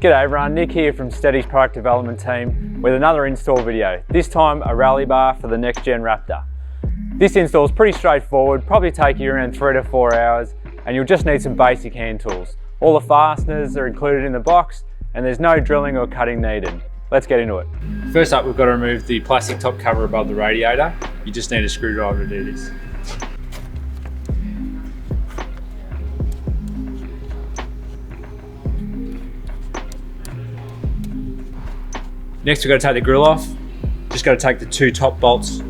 G'day everyone, Nick here from STEDI's product development team with another install video, this time a rally bar for the Next-Gen Raptor. This install is pretty straightforward, probably take you around 3 to 4 hours, and you'll just need some basic hand tools. All the fasteners are included in the box and there's no drilling or cutting needed. Let's get into it. First up, we've got to remove the plastic top cover above the radiator. You just need a screwdriver to do this. Next, we've got to take the grill off. Just got to take the 2 top bolts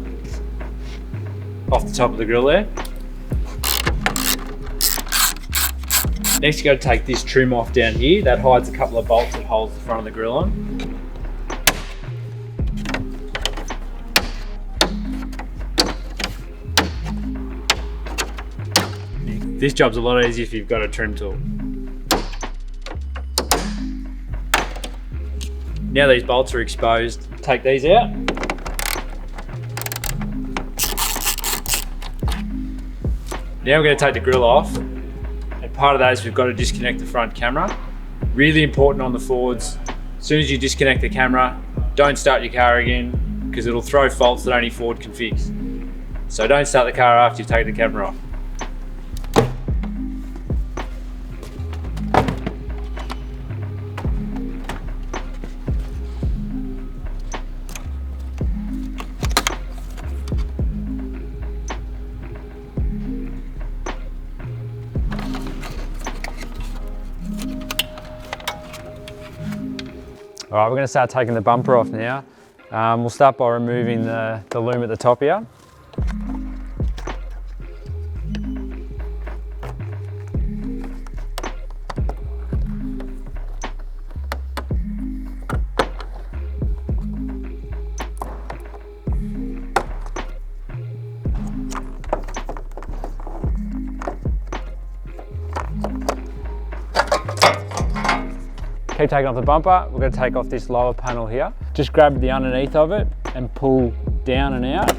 off the top of the grill there. Next, you've got to take this trim off down here. That hides a couple of bolts that holds the front of the grill on. This job's a lot easier if you've got a trim tool. Now these bolts are exposed, take these out. Now we're going to take the grill off, and part of that is we've got to disconnect the front camera. Really important on the Fords, as soon as you disconnect the camera, don't start your car again because it'll throw faults that only Ford can fix. So don't start the car after you've taken the camera off. All right, we're going to start taking the bumper off now. We'll start by removing the loom at the top here. Keep taking off the bumper, we're going to take off this lower panel here. Just grab the underneath of it and pull down and out.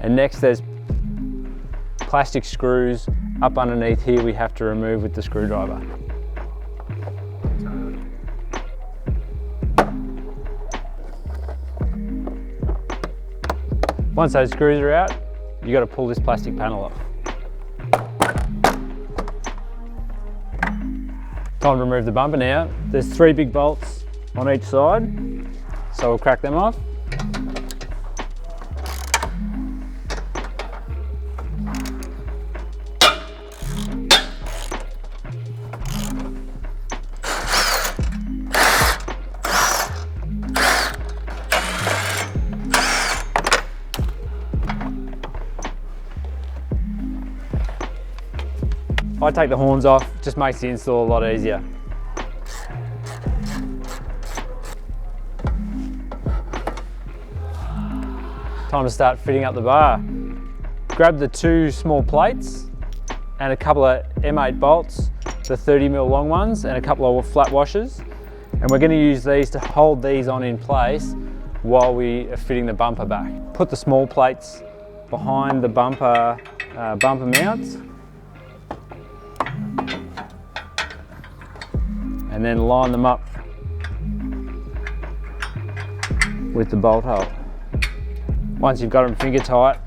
And next there's plastic screws up underneath here we have to remove with the screwdriver. Once those screws are out, you've got to pull this plastic panel off. Time to remove the bumper now. There's 3 big bolts on each side, so we'll crack them off. I take the horns off, just makes the install a lot easier. Time to start fitting up the bar. Grab the 2 small plates and a couple of M8 bolts, the 30mm long ones, and a couple of flat washers. And we're going to use these to hold these on in place while we are fitting the bumper back. Put the small plates behind the bumper mounts. And then line them up with the bolt hole. Once you've got them finger tight,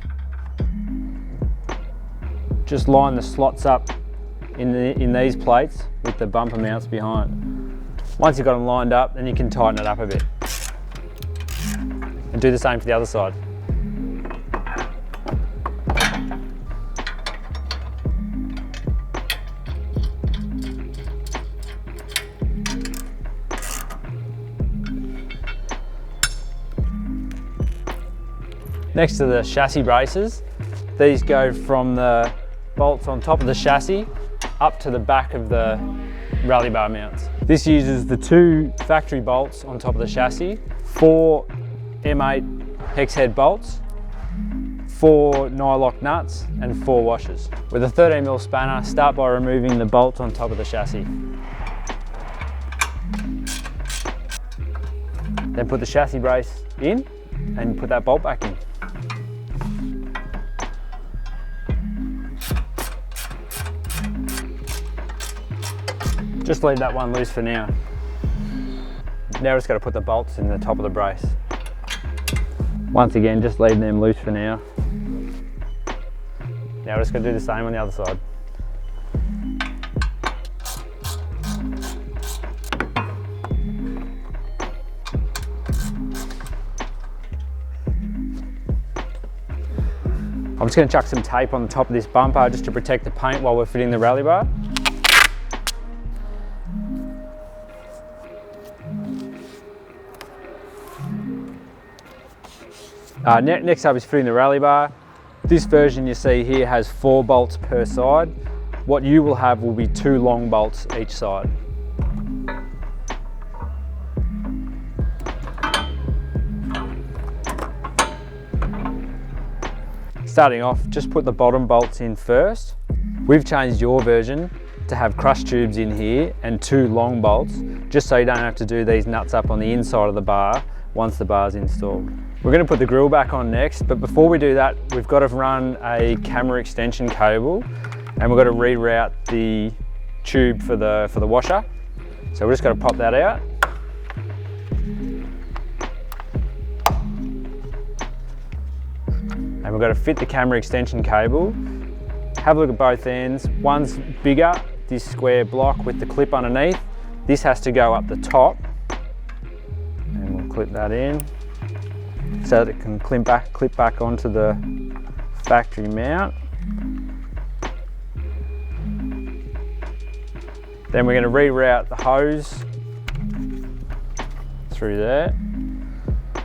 just line the slots up in these plates with the bumper mounts behind. Once you've got them lined up, then you can tighten it up a bit. And do the same for the other side. Next to the chassis braces, these go from the bolts on top of the chassis up to the back of the rally bar mounts. This uses the 2 factory bolts on top of the chassis, 4 M8 hex head bolts, 4 nylock nuts and 4 washers. With a 13mm spanner, start by removing the bolts on top of the chassis. Then put the chassis brace in and put that bolt back in. Just leave that one loose for now. Now we're just got to put the bolts in the top of the brace. Once again, just leave them loose for now. Now we're just going to do the same on the other side. I'm just going to chuck some tape on the top of this bumper just to protect the paint while we're fitting the rally bar. Next up is fitting the rally bar. This version you see here has 4 bolts per side. What you will have will be 2 long bolts each side. Starting off, just put the bottom bolts in first. We've changed your version to have crush tubes in here and 2 long bolts, just so you don't have to do these nuts up on the inside of the bar once the bar's installed. We're going to put the grill back on next, but before we do that, we've got to run a camera extension cable and we've got to reroute the tube for the washer. So we're just going to pop that out. And we've got to fit the camera extension cable. Have a look at both ends. One's bigger, this square block with the clip underneath. This has to go up the top. And we'll clip that in so that it can clip back onto the factory mount. Then we're going to reroute the hose through there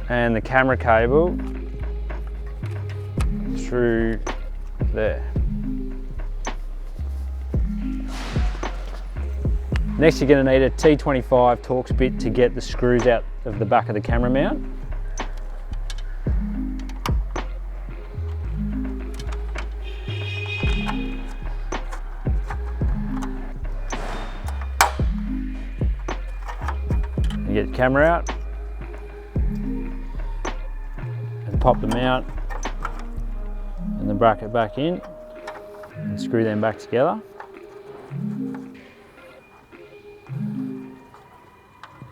and the camera cable through there. Next, you're going to need a T25 Torx bit to get the screws out of the back of the camera mount. You get the camera out and pop the mount and the bracket back in and screw them back together.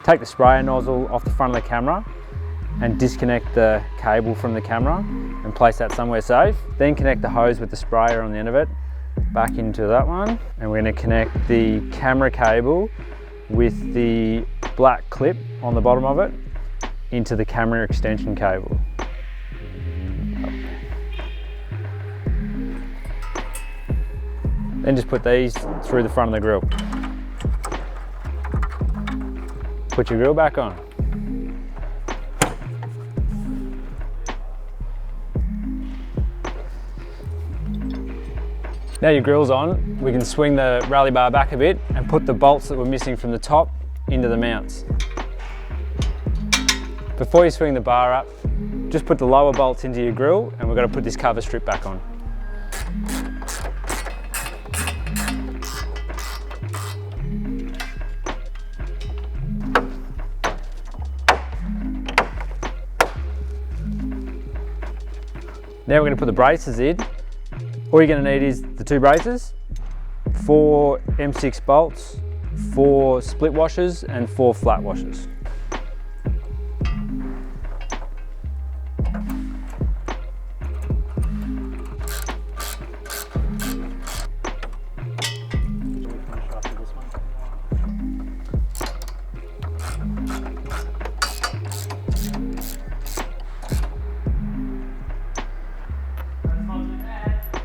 Take the sprayer nozzle off the front of the camera and disconnect the cable from the camera and place that somewhere safe. Then connect the hose with the sprayer on the end of it back into that one, and we're going to connect the camera cable with the black clip on the bottom of it into the camera extension cable. Then just put these through the front of the grill. Put your grill back on. Now your grill's on, we can swing the rally bar back a bit and put the bolts that we're missing from the top into the mounts. Before you swing the bar up, just put the lower bolts into your grill and we're going to put this cover strip back on. Now we're going to put the braces in. All you're going to need is the 2 braces, 4 M6 bolts, 4 split washers and 4 flat washers.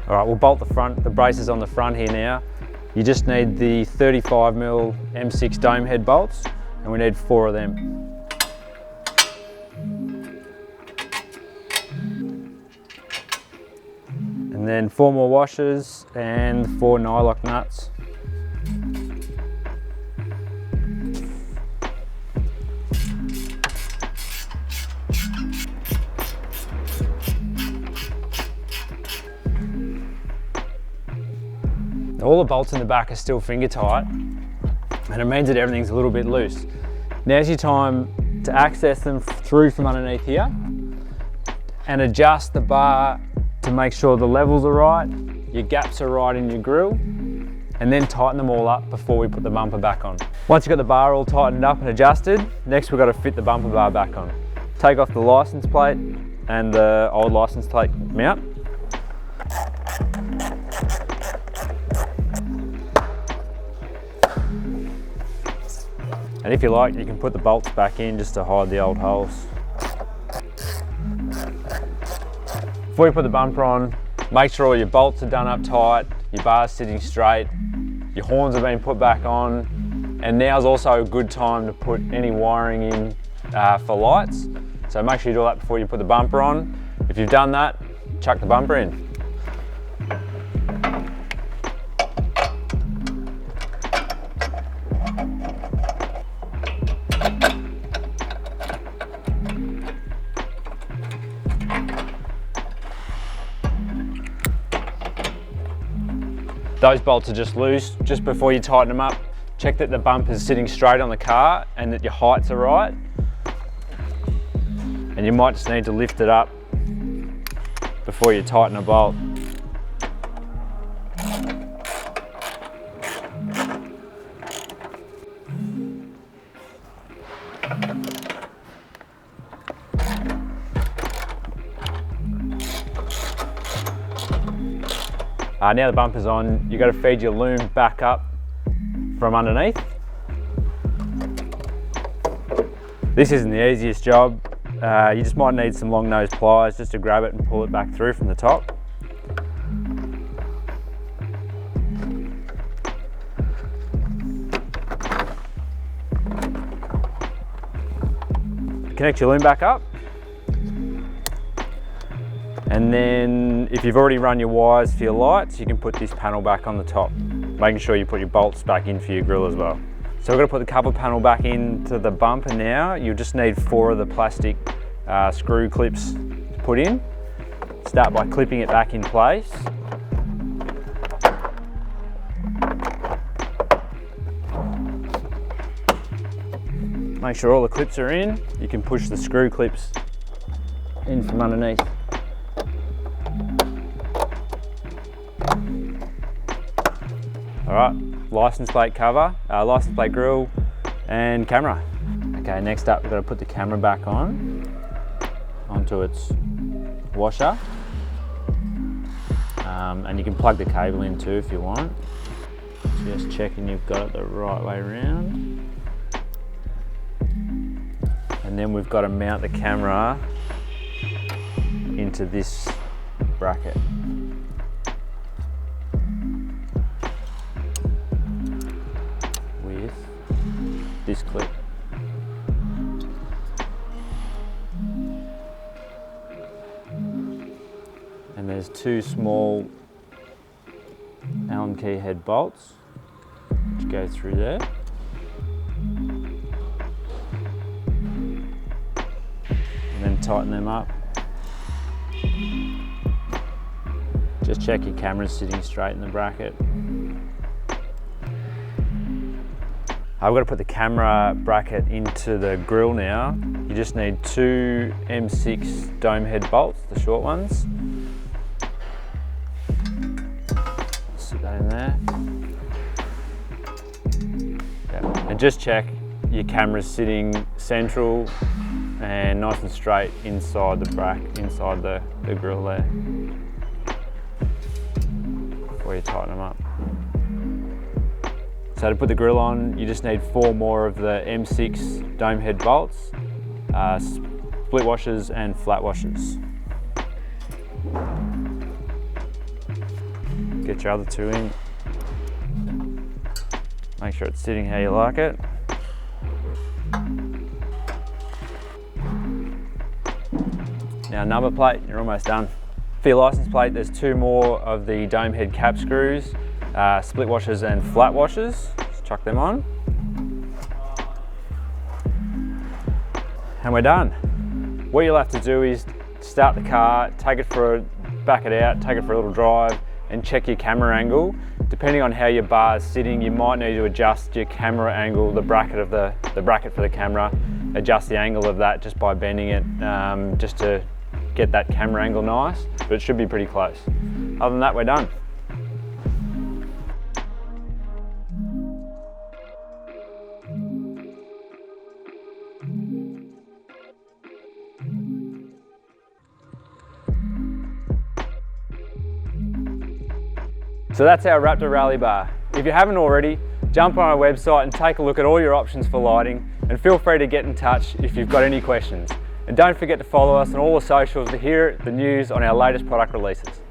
All right, we'll bolt the braces on the front here now. You just need the 35mm M6 dome head bolts, and we need 4 of them. And then 4 more washers and 4 nylock nuts. All the bolts in the back are still finger tight, and it means that everything's a little bit loose. Now's your time to access them through from underneath here and adjust the bar to make sure the levels are right, your gaps are right in your grill, and then tighten them all up before we put the bumper back on. Once you've got the bar all tightened up and adjusted, next we've got to fit the bumper bar back on. Take off the license plate and the old license plate mount. And if you like, you can put the bolts back in just to hide the old holes. Before you put the bumper on, make sure all your bolts are done up tight, your bar's sitting straight, your horns have been put back on, and now's also a good time to put any wiring in for lights. So make sure you do that before you put the bumper on. If you've done that, chuck the bumper in. Those bolts are just loose. Just before you tighten them up, check that the bumper is sitting straight on the car and that your heights are right. And you might just need to lift it up before you tighten a bolt. Now the bumper's on, you've got to feed your loom back up from underneath. This isn't the easiest job. You just might need some long nose pliers just to grab it and pull it back through from the top. Connect your loom back up. And then if you've already run your wires for your lights, you can put this panel back on the top, making sure you put your bolts back in for your grille as well. So we're going to put the cover panel back into the bumper now. You'll just need 4 of the plastic screw clips to put in. Start by clipping it back in place. Make sure all the clips are in. You can push the screw clips in from underneath. All right, license plate cover, license plate grille, and camera. Okay, next up we've got to put the camera back onto its washer. And you can plug the cable in too if you want. Just checking you've got it the right way around. And then we've got to mount the camera into this bracket. This clip. And there's 2 small Allen key head bolts which go through there. And then tighten them up. Just check your camera's sitting straight in the bracket. I've got to put the camera bracket into the grille now. You just need 2 M6 dome head bolts, the short ones. Sit that in there. Yep. And just check your camera's sitting central and nice and straight inside the grille there. Before you tighten them up. So to put the grille on, you just need 4 more of the M6 dome head bolts, split washers and flat washers. Get your other 2 in. Make sure it's sitting how you like it. Now number plate, you're almost done. For your license plate, there's 2 more of the dome head cap screws. Split washers and flat washers, just chuck them on. And we're done. What you'll have to do is start the car, back it out, take it for a little drive and check your camera angle. Depending on how your bar is sitting, you might need to adjust your camera angle, the bracket for the camera, adjust the angle of that just by bending it, just to get that camera angle nice, but it should be pretty close. Other than that, we're done. So that's our Raptor Rally Bar. If you haven't already, jump on our website and take a look at all your options for lighting, and feel free to get in touch if you've got any questions. And don't forget to follow us on all the socials to hear the news on our latest product releases.